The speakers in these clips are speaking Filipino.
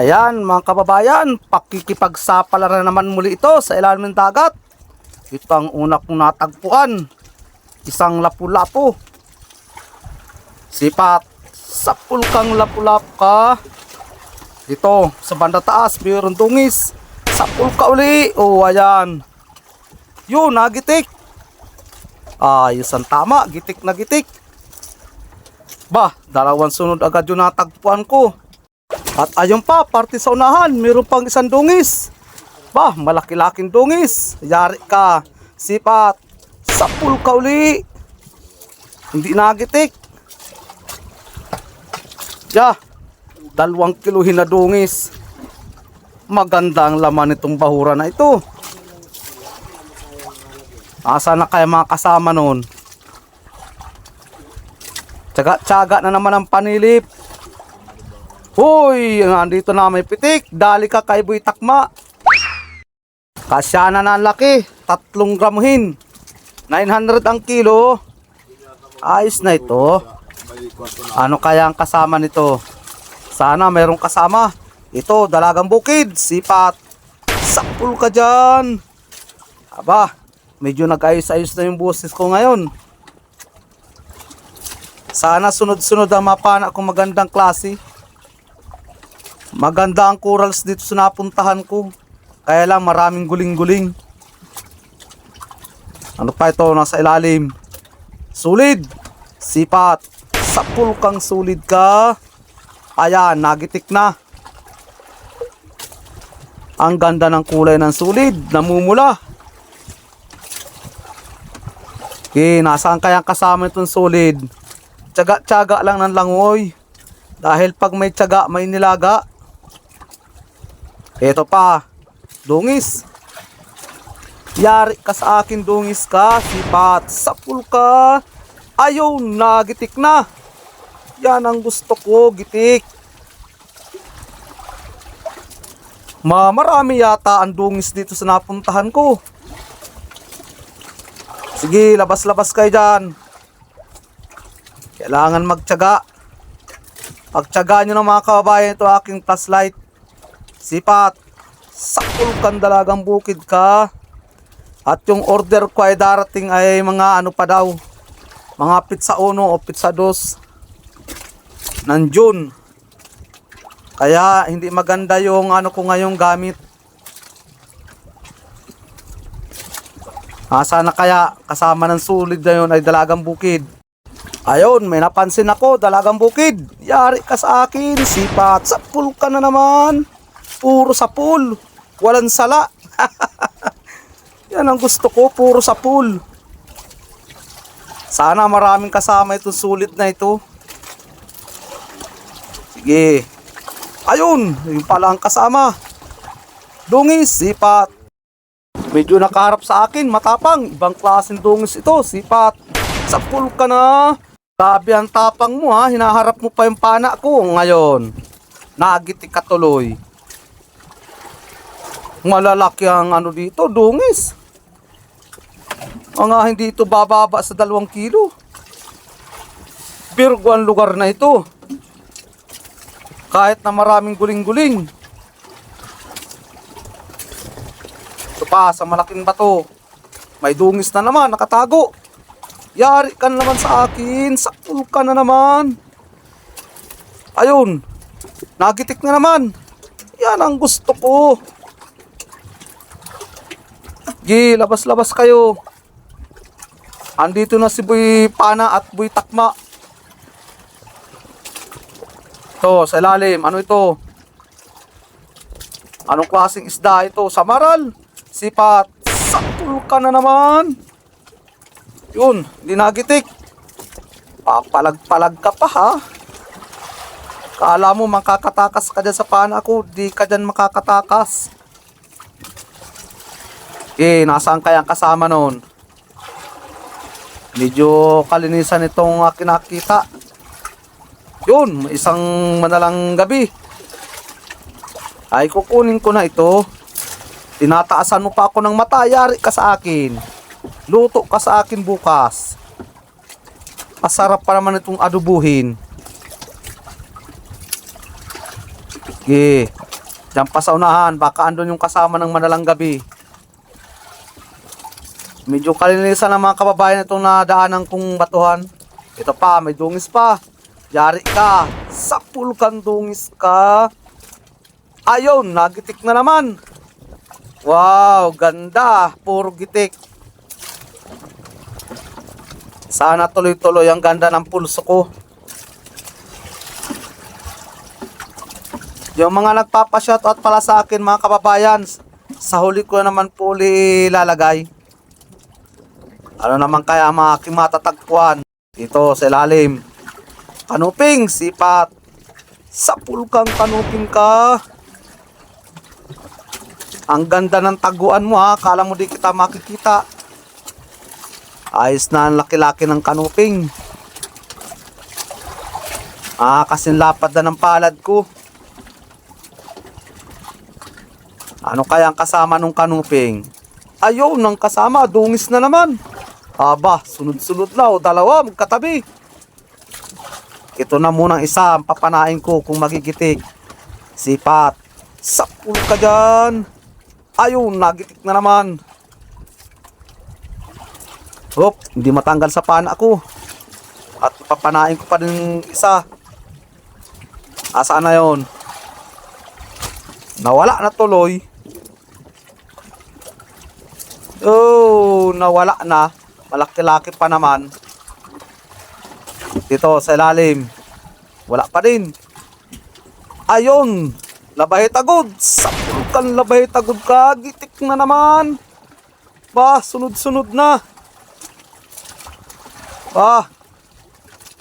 Ayan mga kababayan, pakikipagsapala na naman muli ito sa ilalim ng dagat. Ito ang una kong natagpuan. Isang lapu-lapu. Sipat, sapul kang lapu-lapu ka. Dito sa banda taas, mayroong dungis. Sapul ka uli. Oh, ayan. Yun, nagitik. Ayos ang tama, gitik na gitik. Bah, dalawang sunod agad yung natagpuan ko. At ayun pa, parte sa unahan, mayroon pang isang dungis. Bah, malaki-laking dungis. Yari ka, sipat, sapul ka uli. Hindi nagitik. Yeah, 2 kiluhin na dungis. Maganda ang laman nitong bahura na ito. Asa na kaya mga kasama nun? Tsaga-tsaga na naman ang panilip. Hoy, nandito na may pitik. Dali ka kay Boy Takma. Kasya na ang laki. 3 gramuhin. 900 ang kilo. Ayos na ito. Ano kaya ang kasama nito? Sana mayroong kasama. Ito, dalagang bukid. Sipat. Sapul ka dyan. Aba, medyo nag-ayos-ayos na yung boses ko ngayon. Sana sunod-sunod ang mapana kung magandang klase. Maganda ang corals dito sa napuntahan ko. Kaya lang maraming guling-guling. Ano pa ito nasa ilalim? Sulid. Sipat. Sapul kang sulid ka. Ayan, nagitik na. Ang ganda ng kulay ng sulid. Namumula. Okay, nasaan kayang kasama itong sulid? Tsaga-tsaga lang ng langoy. Dahil pag may tsaga, may nilaga. Ito pa, dungis. Yari ka sa akin, dungis ka. Sipat, sapul ka. Ayaw, nagitik na. Yan ang gusto ko, gitik. Marami yata ang dungis dito sa napuntahan ko. Sige, labas-labas kayo dyan. Kailangan magtyaga. Pagtyaga nyo ng mga kababayan, ito aking flashlight. Sipat, sakul kang dalagang bukid ka. At yung order ko ay darating ay mga ano pa daw, mga pizza 1 o pizza 2 ng June. Kaya hindi maganda yung ano ko ngayong gamit. Sana kaya kasama ng sulid na yun ay dalagang bukid. Ayun, may napansin ako, dalagang bukid. Yari ka sa akin, sipat, sapul ka na naman. Puro sapul, walang sala. Yan ang gusto ko, puro sapul. Sana maraming kasama itong sulit na ito. Sige. Ayun, yung pala ang kasama. Dungis, sipat. Medyo nakaharap sa akin, matapang. Ibang klaseng dungis ito, sipat. Sapul ka na. Sabi ang tapang mo ha, hinaharap mo pa yung pana ko. Ngayon, nagitik ka tuloy. Malalaki ang ano dito, dungis. Mga hindi ito bababa sa 2 kilo. Virgo ang lugar na ito. Kahit na maraming guling-guling. Ito pa, sa malaking bato. May dungis na naman, nakatago. Yari ka na naman sa akin. Sakul ka na naman. Ayun. Nagitik na naman. Yan ang gusto ko. Gi, labas-labas kayo. Andito na si Boy Pana at Boy Takma. Ito, sa ilalim. Ano ito? Anong klaseng isda ito? Samaral. Sipat. Sakul ka na naman. Yun, hindi nagitik. Papalag-palag ka pa ha. Kala mo makakatakas ka dyan sa pana ko. Di ka dyan makakatakas. Okay, nasaan kaya ang kasama nun? Medyo kalinisan itong kinakita. Yun, isang madalang gabi. Ay, kukunin ko na ito. Tinataasan mo pa ako ng mata. Yari ka sa akin. Luto ka sa akin bukas. Masarap pa naman itong adubuhin. Okay. Diyan pa sa unahan, baka andun yung kasama ng madalang gabi. Medyo kalinisan ng mga kababayan itong nadaanan kong batuhan. Ito pa, may dungis pa. Yari ka. Sapul kang dungis ka. Ayun, nagitik na naman. Wow, ganda. Puro gitik. Sana tuloy-tuloy ang ganda ng pulso ko. Yung mga nagpapa-shoutout pala sa akin mga kababayan, sa huli ko naman po ilalagay. Ano naman kaya mga aking matatagpuan? Dito sa ilalim. Kanuping, sipat. Sapul kang kanuping ka. Ang ganda ng taguan mo ha. Kala mo di kita makikita. Ayos na ang laki-laki ng kanuping. Kasing lapad na ng palad ko. Ano kaya ang kasama nung kanuping? Ayaw, nang kasama, dungis na naman. Aba, sunod-sunod na o dalawa, magkatabi. Ito na munang isa, ang papanain ko kung magigitik. Sipat. Sapul ka dyan. Ayun, nagitik na naman. Hop, hindi matanggal sa pana ko. At papanain ko pa din isa. Asaan na yun? Nawala na tuloy. Oh, nawala na. Malaki-laki pa naman. Dito sa ilalim. Wala pa din. Ayun. Labay tagod. Sapul kang labay tagod ka. Gitik na naman. Sunod-sunod na.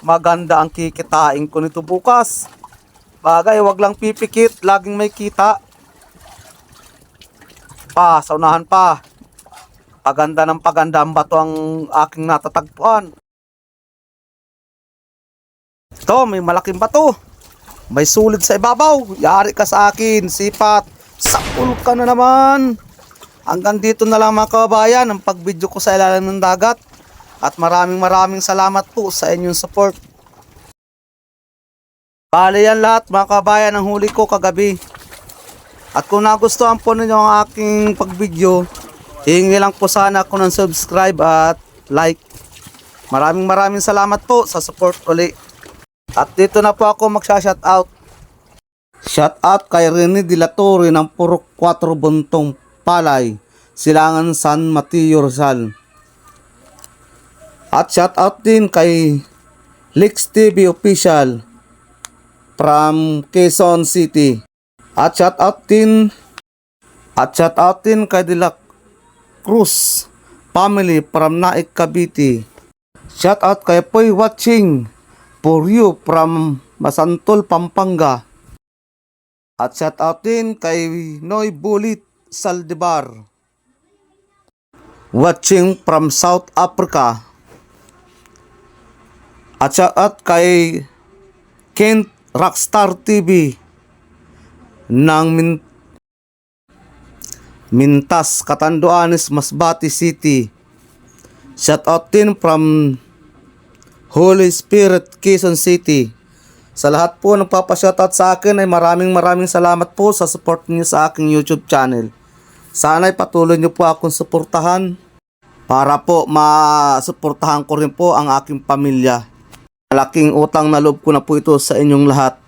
Maganda ang kikitain ko nito bukas. Bagay, wag lang pipikit. Laging may kita. Sa unahan pa. Paganda ng paganda ang bato ang aking natatagpuan. Ito, may malaking bato. May sulit sa ibabaw. Yari ka sa akin, sipat. Sapul ka na naman. Hanggang dito na lang mga kababayan ang pag-video ko sa ilalim ng dagat. At maraming salamat po sa inyong support. Bale yan lahat mga kababayan ang huli ko kagabi. At kung nagustuhan po ninyo ang aking pag-video, hihingi lang po sana ako ng subscribe at like. Maraming salamat po sa support uli. At dito na po ako magsha-shoutout. Shoutout kay Rene De La Torre ng Purok 4 Buntong Palay, Silangan San Mateo Rizal. At shoutout din kay Lex TV Official from Quezon City. At shoutout din kay De La Cruz family from Naik Cavite. Shoutout kay Poy Watching for you from Masantol, Pampanga. At shoutout din kay Noy Bulit Saldivar watching from South Africa. At shoutout kay Kent Rockstar TV ng Mintas, Catanduanes, Masbate City. Shoutout din from Holy Spirit, Quezon City. Sa lahat po nagpapa-shoutout sa akin ay maraming salamat po sa support niyo sa aking YouTube channel. Sana ay patuloy niyo po akong suportahan para po masuportahan ko rin po ang aking pamilya. Malaking utang na loob ko na po ito sa inyong lahat.